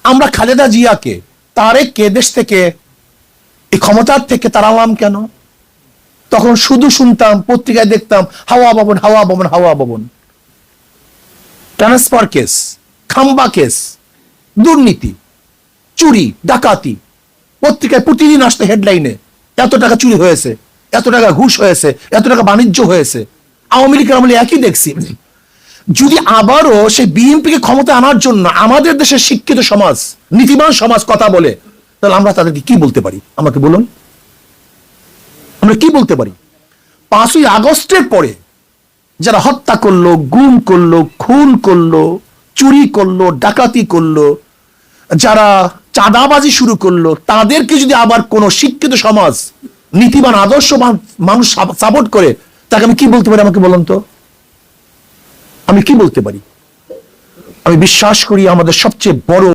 আমরা খালেদা জিয়াকে তারেককে দেশ থেকে এই ক্ষমতার থেকে তাড়ালাম কেন? তখন শুধু শুনতাম, পত্রিকায় দেখতাম হাওয়া ভবন, হাওয়া ভবন, হাওয়া ভবন, ট্রান্সফার কেস, খাম্বা কেস, দুর্নীতি, চুরি, ডাকাতি। পত্রিকায় প্রতিদিন আসতে হেডলাইনে এত টাকা চুরি হয়েছে, এত টাকা ঘুষ হয়েছে, এত টাকা বাণিজ্য হয়েছে। আওয়ামী লীগের আমলে একই দেখছি। যদি আবারও সেই বিএনপিকে ক্ষমতা আনার জন্য আমাদের দেশের শিক্ষিত সমাজ, নীতিবান সমাজ কথা বলে, তাহলে আমরা তাদেরকে কি বলতে পারি? আমাকে বলুন, আমরা কি বলতে পারি? 5ই আগস্টের পরে যারা হত্যা করলো, গুম করলো, খুন করলো, চুরি করলো, ডাকাতি করলো, যারা চাঁদাবাজি শুরু করলো, তাদেরকে যদি আবার কোন শিক্ষিত সমাজ, নীতিবান আদর্শবান মানুষ সাপোর্ট করে, তাকে আমি কি বলতে পারি? আমাকে বলুন তো, আমি কি বলতে পারি? আমি বিশ্বাস করি আমাদের সবচেয়ে বড়